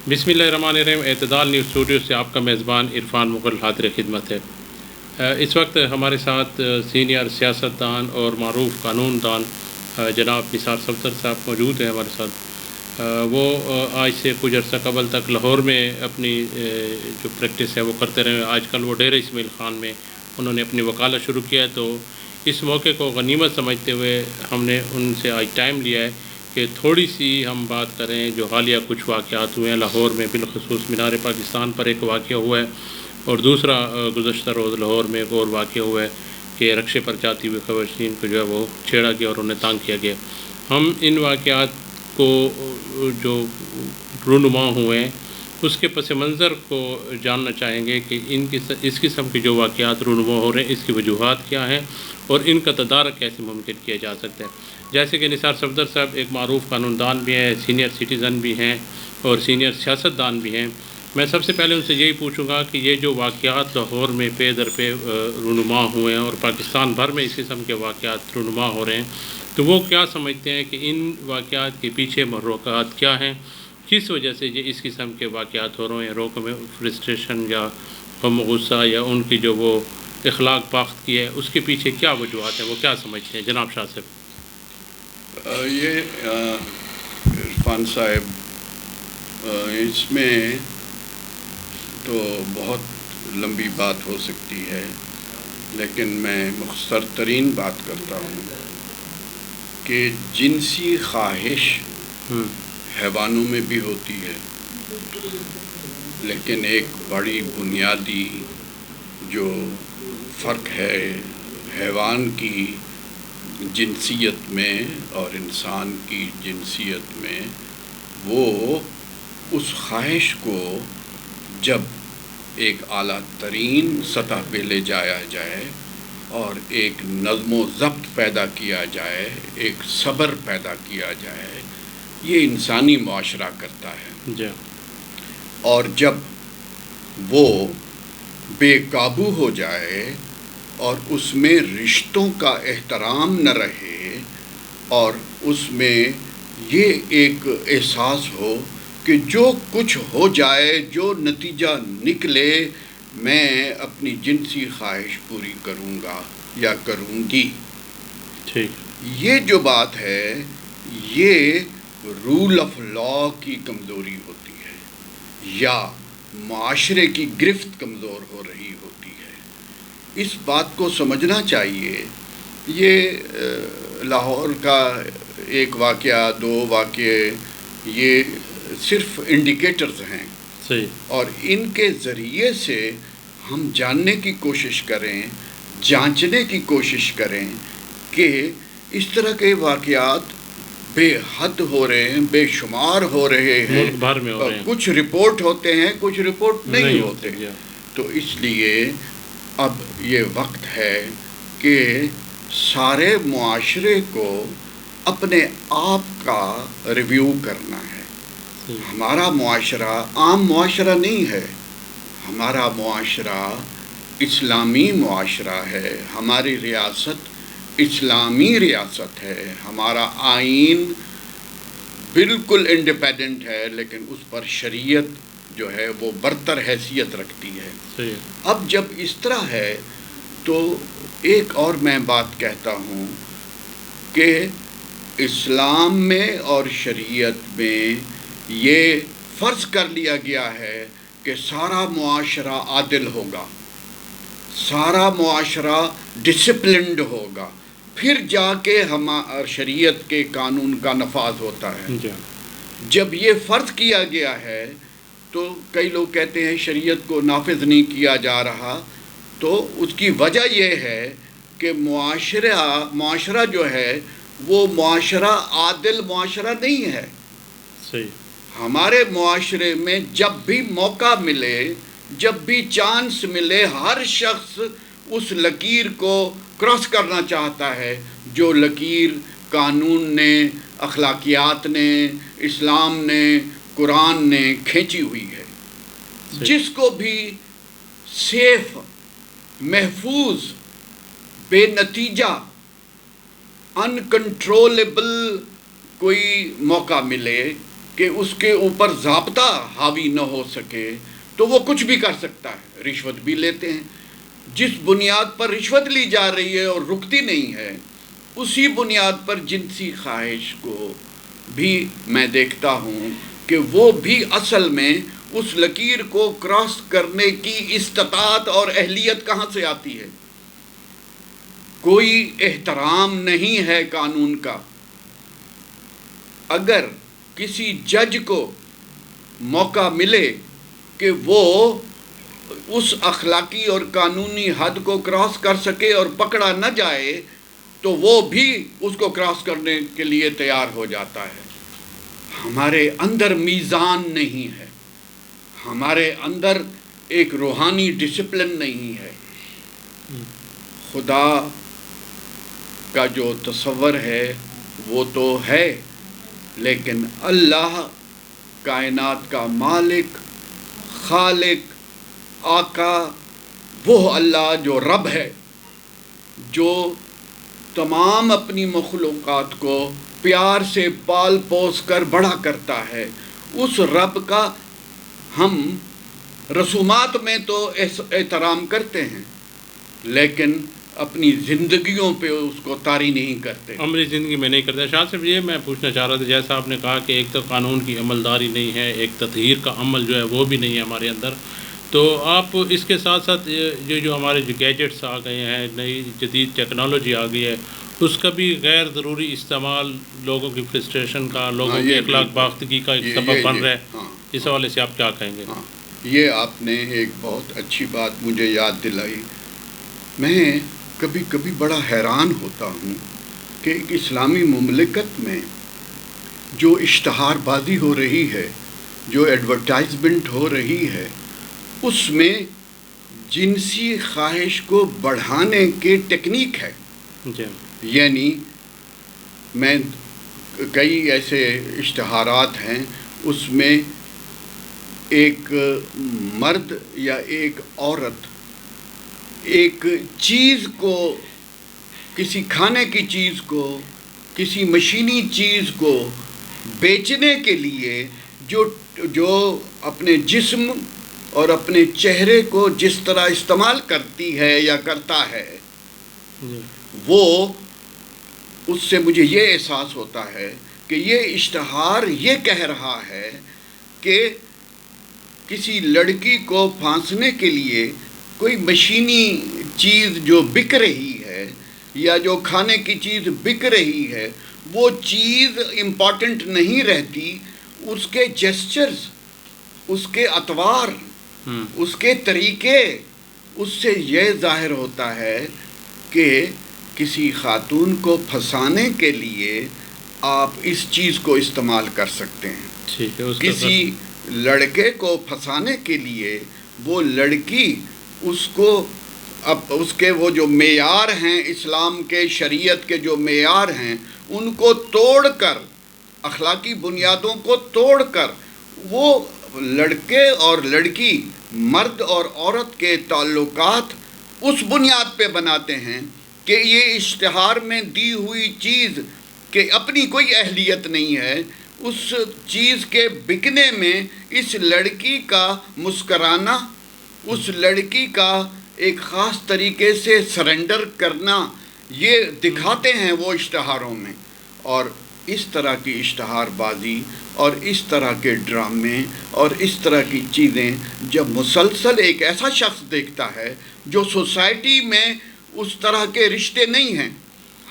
بسم اللہ الرحمن الرحیم۔ اعتدال نیوز اسٹوڈیو سے آپ کا میزبان عرفان مغل حاضر خدمت ہے۔ اس وقت ہمارے ساتھ سینئر سیاستدان اور معروف قانون دان جناب نثار صفدر صاحب موجود ہیں ہمارے ساتھ۔ وہ آج سے کچھ عرصہ قبل تک لاہور میں اپنی جو پریکٹس ہے وہ کرتے رہے۔ آج کل وہ ڈیرہ اسماعیل خان میں انہوں نے اپنی وکالت شروع کیا ہے، تو اس موقع کو غنیمت سمجھتے ہوئے ہم نے ان سے آج ٹائم لیا ہے کہ تھوڑی سی ہم بات کریں جو حالیہ کچھ واقعات ہوئے ہیں لاہور میں، بالخصوص مینار پاکستان پر ایک واقعہ ہوا ہے، اور دوسرا گزشتہ روز لاہور میں ایک اور واقعہ ہوا ہے کہ رکشے پر جاتی ہوئی خواتین کو جو ہے وہ چھیڑا گیا اور انہیں تنگ کیا گیا۔ ہم ان واقعات کو جو رونما ہوئے ہیں اس کے پس منظر کو جاننا چاہیں گے کہ اس قسم کے جو واقعات رونما ہو رہے ہیں اس کی وجوہات کیا ہیں اور ان کا تدارک کیسے ممکن کیا جا سکتا ہے۔ جیسے کہ نثار صفدر صاحب ایک معروف قانون دان بھی ہیں، سینئر سٹیزن بھی ہیں اور سینئر سیاست دان بھی ہیں، میں سب سے پہلے ان سے یہی پوچھوں گا کہ یہ جو واقعات لاہور میں پے در پہ رونما ہوئے ہیں اور پاکستان بھر میں اس قسم کے واقعات رونما ہو رہے ہیں، تو وہ کیا سمجھتے ہیں کہ ان واقعات کے پیچھے محرکات کیا ہیں، کس وجہ سے یہ اس قسم کے واقعات ہو رہے ہیں، روک میں فرسٹریشن یا غم غصہ یا ان کی جو وہ اخلاق باخت کی ہے اس کے پیچھے کیا وجوہات ہیں، وہ کیا سمجھتے ہیں جناب شاہ صاحب؟ یہ عرفان صاحب، اس میں تو بہت لمبی بات ہو سکتی ہے، لیکن میں مختصر ترین بات کرتا ہوں کہ جنسی خواہش حیوانوں میں بھی ہوتی ہے، لیکن ایک بڑی بنیادی جو فرق ہے حیوان کی جنسیت میں اور انسان کی جنسیت میں، وہ اس خواہش کو جب ایک اعلیٰ ترین سطح پہ لے جایا جائے اور ایک نظم و ضبط پیدا کیا جائے، ایک صبر پیدا کیا جائے، یہ انسانی معاشرہ کرتا ہے۔ اور جب وہ بے قابو ہو جائے اور اس میں رشتوں کا احترام نہ رہے اور اس میں یہ ایک احساس ہو کہ جو کچھ ہو جائے، جو نتیجہ نکلے، میں اپنی جنسی خواہش پوری کروں گا یا کروں گی، یہ جو بات ہے یہ رول آف لا کی کمزوری ہوتی ہے یا معاشرے کی گرفت کمزور ہو رہی ہوتی ہے۔ اس بات کو سمجھنا چاہیے۔ یہ لاہور کا ایک واقعہ، دو واقعے، یہ صرف انڈیکیٹرز ہیں، اور ان کے ذریعے سے ہم جاننے کی کوشش کریں، جانچنے کی کوشش کریں کہ اس طرح کے واقعات بے حد ہو رہے ہیں، بے شمار ہو رہے ہیں، کچھ رپورٹ ہوتے ہیں، کچھ رپورٹ نہیں ہوتے۔ تو اس لیے اب یہ وقت ہے کہ سارے معاشرے کو اپنے آپ کا ریویو کرنا ہے۔ ہمارا معاشرہ عام معاشرہ نہیں ہے، ہمارا معاشرہ اسلامی معاشرہ ہے، ہماری ریاست اسلامی ریاست ہے، ہمارا آئین بالکل انڈیپینڈنٹ ہے، لیکن اس پر شریعت جو ہے وہ برتر حیثیت رکھتی ہے۔ اب جب اس طرح ہے تو ایک اور میں بات کہتا ہوں کہ اسلام میں اور شریعت میں یہ فرض کر لیا گیا ہے کہ سارا معاشرہ عادل ہوگا، سارا معاشرہ ڈسپلنڈ ہوگا، پھر جا کے شریعت کے قانون کا نفاذ ہوتا ہے۔ جب یہ فرض کیا گیا ہے تو کئی لوگ کہتے ہیں شریعت کو نافذ نہیں کیا جا رہا، تو اس کی وجہ یہ ہے کہ معاشرہ جو ہے وہ معاشرہ عادل معاشرہ نہیں ہے۔ ہمارے معاشرے میں جب بھی موقع ملے، جب بھی چانس ملے، ہر شخص اس لکیر کو کراس کرنا چاہتا ہے جو لکیر قانون نے، اخلاقیات نے، اسلام نے، قرآن نے کھینچی ہوئی ہے۔ جس کو بھی سیف، محفوظ، بے نتیجہ، انکنٹرولبل کوئی موقع ملے کہ اس کے اوپر ضابطہ حاوی نہ ہو سکے تو وہ کچھ بھی کر سکتا ہے، رشوت بھی لیتے ہیں۔ جس بنیاد پر رشوت لی جا رہی ہے اور رکتی نہیں ہے، اسی بنیاد پر جنسی خواہش کو بھی میں دیکھتا ہوں کہ وہ بھی اصل میں اس لکیر کو کراس کرنے کی استطاعت اور اہلیت کہاں سے آتی ہے؟ کوئی احترام نہیں ہے قانون کا۔ اگر کسی جج کو موقع ملے کہ وہ اس اخلاقی اور قانونی حد کو کراس کر سکے اور پکڑا نہ جائے تو وہ بھی اس کو کراس کرنے کے لیے تیار ہو جاتا ہے۔ ہمارے اندر میزان نہیں ہے، ہمارے اندر ایک روحانی ڈسپلن نہیں ہے۔ خدا کا جو تصور ہے وہ تو ہے، لیکن اللہ کائنات کا مالک، خالق، آقا، وہ اللہ جو رب ہے، جو تمام اپنی مخلوقات کو پیار سے پال پوس کر بڑا کرتا ہے، اس رب کا ہم رسومات میں تو احترام کرتے ہیں لیکن اپنی زندگیوں پہ اس کو طاری نہیں کرتے، عملی زندگی میں نہیں کرتے۔ شاہ صاحب یہ میں پوچھنا چاہ رہا تھا، جیسا آپ نے کہا کہ ایک تو قانون کی عملداری نہیں ہے، ایک تطہیر کا عمل جو ہے وہ بھی نہیں ہے ہمارے اندر، تو آپ اس کے ساتھ ساتھ یہ جو ہمارے جو گیجٹس آ گئے ہیں، نئی جدید ٹیکنالوجی آ گئی ہے، اس کا بھی غیر ضروری استعمال لوگوں کی فرسٹریشن کا، لوگوں کی اخلاق باختگی کا ایک سبب بن رہا ہے، اس حوالے سے آپ کیا کہیں گے؟ یہ آپ نے ایک بہت اچھی بات مجھے یاد دلائی۔ میں کبھی کبھی بڑا حیران ہوتا ہوں کہ ایک اسلامی مملکت میں جو اشتہار بازی ہو رہی ہے، جو ایڈورٹائزمنٹ ہو رہی ہے، اس میں جنسی خواہش کو بڑھانے کے ٹیکنیک ہے۔ یعنی میں کئی ایسے اشتہارات ہیں، اس میں ایک مرد یا ایک عورت ایک چیز کو، کسی کھانے کی چیز کو، کسی مشینی چیز کو بیچنے کے لیے جو اپنے جسم اور اپنے چہرے کو جس طرح استعمال کرتی ہے یا کرتا ہے، وہ اس سے مجھے یہ احساس ہوتا ہے کہ یہ اشتہار یہ کہہ رہا ہے کہ کسی لڑکی کو پھانسنے کے لیے کوئی مشینی چیز جو بک رہی ہے یا جو کھانے کی چیز بک رہی ہے، وہ چیز امپورٹنٹ نہیں رہتی، اس کے جیسچرز، اس کے اطوار، اس کے طریقے، اس سے یہ ظاہر ہوتا ہے کہ کسی خاتون کو پھنسانے کے لیے آپ اس چیز کو استعمال کر سکتے ہیں۔ کسی لڑکے کو پھنسانے کے لیے وہ لڑکی اس کو اس کے وہ جو معیار ہیں، اسلام کے، شریعت کے جو معیار ہیں، ان کو توڑ کر، اخلاقی بنیادوں کو توڑ کر، وہ لڑکے اور لڑکی، مرد اور عورت کے تعلقات اس بنیاد پہ بناتے ہیں کہ یہ اشتہار میں دی ہوئی چیز کہ اپنی کوئی اہلیت نہیں ہے، اس چیز کے بکنے میں اس لڑکی کا مسکرانا، اس لڑکی کا ایک خاص طریقے سے سرنڈر کرنا، یہ دکھاتے ہیں وہ اشتہاروں میں۔ اور اس طرح کی اشتہار بازی اور اس طرح کے ڈرامے اور اس طرح کی چیزیں جب مسلسل ایک ایسا شخص دیکھتا ہے جو سوسائٹی میں اس طرح کے رشتے نہیں ہیں،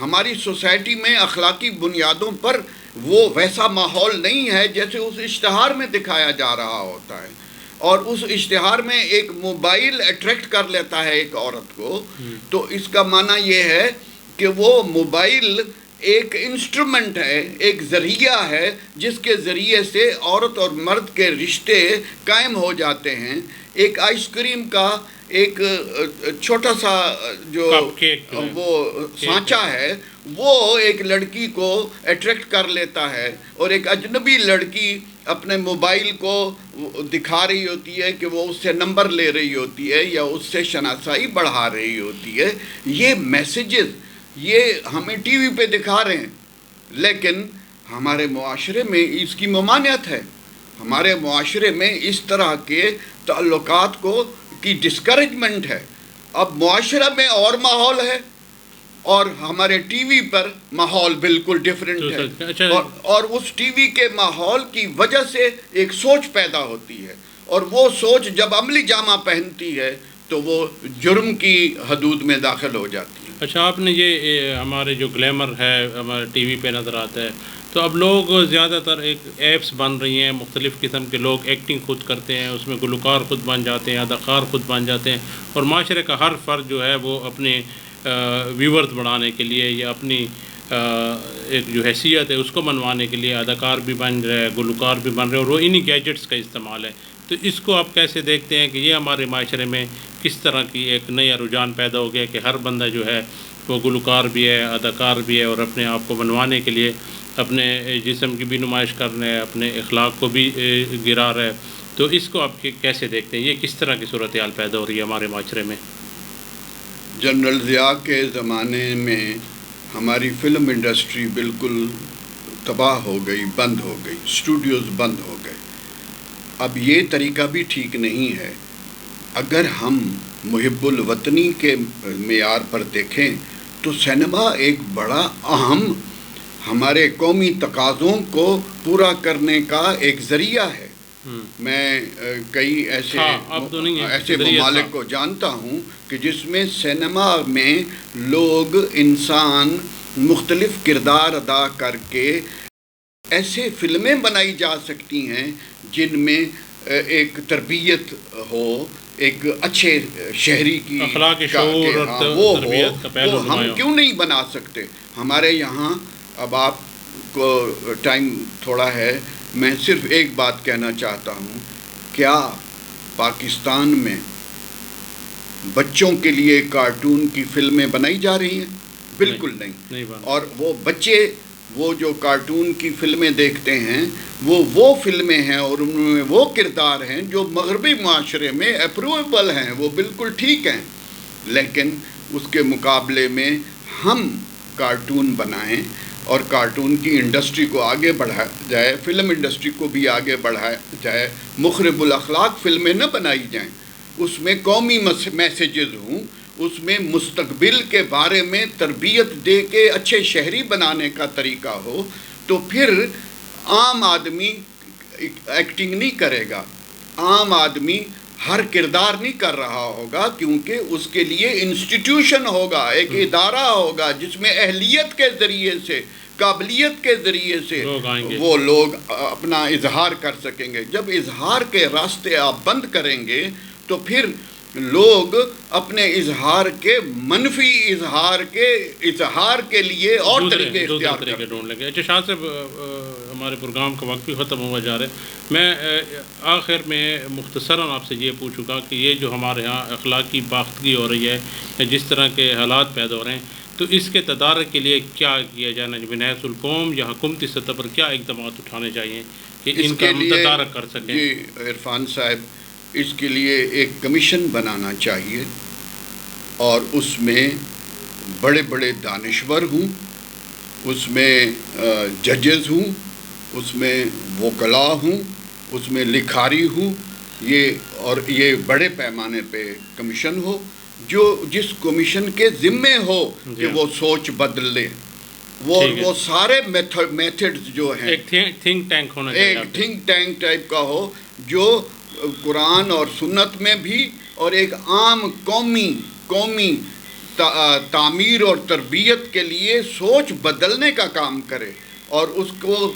ہماری سوسائٹی میں اخلاقی بنیادوں پر وہ ویسا ماحول نہیں ہے جیسے اس اشتہار میں دکھایا جا رہا ہوتا ہے، اور اس اشتہار میں ایک موبائل اٹریکٹ کر لیتا ہے ایک عورت کو، تو اس کا معنی یہ ہے کہ وہ موبائل ایک انسٹرومنٹ ہے، ایک ذریعہ ہے جس کے ذریعے سے عورت اور مرد کے رشتے قائم ہو جاتے ہیں۔ ایک آئس کریم کا ایک چھوٹا سا جو وہ سانچہ ہے، وہ ایک لڑکی کو اٹریکٹ کر لیتا ہے، اور ایک اجنبی لڑکی اپنے موبائل کو دکھا رہی ہوتی ہے کہ وہ اس سے نمبر لے رہی ہوتی ہے یا اس سے شناسائی بڑھا رہی ہوتی ہے۔ یہ میسیجز یہ ہمیں ٹی وی پہ دکھا رہے ہیں، لیکن ہمارے معاشرے میں اس کی ممانعت ہے، ہمارے معاشرے میں اس طرح کے تعلقات کی ڈسکریجمنٹ ہے۔ اب معاشرہ میں اور ماحول ہے اور ہمارے ٹی وی پر ماحول بالکل ڈیفرنٹ ہے، اور اس ٹی وی کے ماحول کی وجہ سے ایک سوچ پیدا ہوتی ہے، اور وہ سوچ جب عملی جامہ پہنتی ہے تو وہ جرم کی حدود میں داخل ہو جاتی ہے۔ اچھا، آپ نے یہ ہمارے جو گلیمر ہے ہمارے ٹی وی پہ نظر آتا ہے، تو اب لوگ زیادہ تر ایک ایپس بن رہی ہیں، مختلف قسم کے لوگ ایکٹنگ خود کرتے ہیں، اس میں گلوکار خود بن جاتے ہیں، اداکار خود بن جاتے ہیں، اور معاشرے کا ہر فرد جو ہے وہ اپنے ویورز بڑھانے کے لیے یا اپنی ایک جو حیثیت ہے اس کو منوانے کے لیے اداکار بھی بن رہے ہیں، گلوکار بھی بن رہے ہیں، اور وہ انہی گیجٹس کا استعمال ہے۔ تو اس کو آپ کیسے دیکھتے ہیں کہ یہ ہمارے معاشرے میں کس طرح کی ایک نیا رجحان پیدا ہو گیا کہ ہر بندہ جو ہے وہ گلوکار بھی ہے، اداکار بھی ہے، اور اپنے آپ کو منوانے کے لیے اپنے جسم کی بھی نمائش کر رہے ہیں، اپنے اخلاق کو بھی گرا رہا ہے؟ تو اس کو آپ کیسے دیکھتے ہیں؟ یہ کس طرح کی صورتحال پیدا ہو رہی ہے ہمارے معاشرے میں؟ جنرل ضیاء کے زمانے میں ہماری فلم انڈسٹری بالکل تباہ ہو گئی، بند ہو گئی، اسٹوڈیوز بند ہو گئے۔ اب یہ طریقہ بھی ٹھیک نہیں ہے۔ اگر ہم محب الوطنی کے معیار پر دیکھیں تو سینما ایک بڑا اہم ہمارے قومی تقاضوں کو پورا کرنے کا ایک ذریعہ ہے۔ میں کئی ایسے ممالک کو جانتا ہوں کہ جس میں سینما میں لوگ، انسان مختلف کردار ادا کر کے ایسے فلمیں بنائی جا سکتی ہیں جن میں ایک تربیت ہو، ایک اچھے شہری کی اخلاق شعور اور تربیت کا پہلو ہم کیوں نہیں بنا سکتے؟ ہمارے یہاں، اب آپ کو ٹائم تھوڑا ہے، میں صرف ایک بات کہنا چاہتا ہوں، کیا پاکستان میں بچوں کے لیے کارٹون کی فلمیں بنائی جا رہی ہیں؟ بالکل نہیں۔ اور وہ بچے وہ جو کارٹون کی فلمیں دیکھتے ہیں وہ فلمیں ہیں اور ان میں وہ کردار ہیں جو مغربی معاشرے میں اپروویبل ہیں، وہ بالکل ٹھیک ہیں، لیکن اس کے مقابلے میں ہم کارٹون بنائیں اور کارٹون کی انڈسٹری کو آگے بڑھایا جائے، فلم انڈسٹری کو بھی آگے بڑھایا جائے، مخرب الاخلاق فلمیں نہ بنائی جائیں، اس میں قومی میسیجز ہوں، اس میں مستقبل کے بارے میں تربیت دے کے اچھے شہری بنانے کا طریقہ ہو، تو پھر عام آدمی ایکٹنگ نہیں کرے گا، عام آدمی ہر کردار نہیں کر رہا ہوگا، کیونکہ اس کے لیے انسٹیٹیوشن ہوگا، ایک ادارہ ہوگا جس میں اہلیت کے ذریعے سے، قابلیت کے ذریعے سے وہ لوگ اپنا اظہار کر سکیں گے۔ جب اظہار کے راستے آپ بند کریں گے تو پھر لوگ اپنے اظہار کے منفی اظہار کے لیے اور طریقے اختیار ڈھونڈ لیں گے۔ اچھا شاہ صاحب، ہمارے پروگرام کا وقت بھی ختم ہوا جا رہا ہے، میں آخر میں مختصراً آپ سے یہ پوچھوں گا کہ یہ جو ہمارے ہاں اخلاقی باختگی ہو رہی ہے، جس طرح کے حالات پیدا ہو رہے ہیں، تو اس کے تدارک کے لیے کیا کیا جانا چاہیے؟ بنیاد القوم یا حکومتی سطح پر کیا اقدامات اٹھانے چاہیے کہ ان کا تدارک کر سکیں؟ جی عرفان صاحب، اس کے لیے ایک کمیشن بنانا چاہیے اور اس میں بڑے بڑے دانشور ہوں، اس میں ججز ہوں، اس میں وکلاء ہوں، اس میں لکھاری ہوں، یہ بڑے پیمانے پہ کمیشن ہو، جس کمیشن کے ذمے ہو کہ وہ سوچ بدل لے، وہ سارے میتھڈز جو ہیں، ایک تھنک ٹینک ہونا چاہیے، ایک تھنک ٹینک ٹائپ کا ہو جو قرآن اور سنت میں بھی اور ایک عام قومی تعمیر اور تربیت کے لیے سوچ بدلنے کا کام کرے، اور اس کو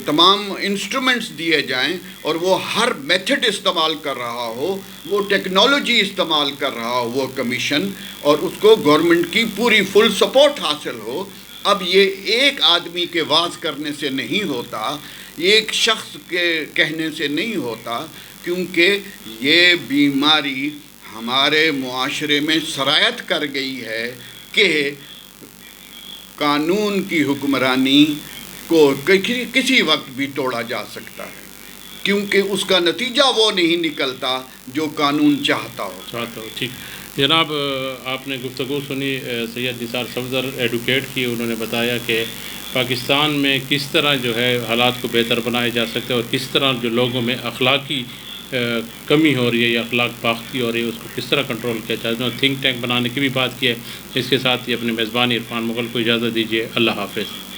تمام انسٹرومنٹس دیے جائیں اور وہ ہر میتھڈ استعمال کر رہا ہو، وہ ٹیکنالوجی استعمال کر رہا ہو وہ کمیشن، اور اس کو گورنمنٹ کی پوری فل سپورٹ حاصل ہو۔ اب یہ ایک آدمی کے واز کرنے سے نہیں ہوتا، ایک شخص کے کہنے سے نہیں ہوتا، کیونکہ یہ بیماری ہمارے معاشرے میں سرایت کر گئی ہے کہ قانون کی حکمرانی کو کسی وقت بھی توڑا جا سکتا ہے، کیونکہ اس کا نتیجہ وہ نہیں نکلتا جو قانون چاہتا ہو۔ ٹھیک جناب، آپ نے گفتگو سنی، سید نثار صفدر ایڈوکیٹ کی، انہوں نے بتایا کہ پاکستان میں کس طرح جو ہے حالات کو بہتر بنائے جا سکتے ہیں اور کس طرح جو لوگوں میں اخلاقی کمی ہو رہی ہے یا اخلاق پاختی ہو رہی ہے اس کو کس طرح کنٹرول کیا جائے. تھنک ٹینک بنانے کی بھی بات کی ہے. اس کے ساتھ ہی اپنے میزبان عرفان مغل کو اجازت دیجیے. اللہ حافظ.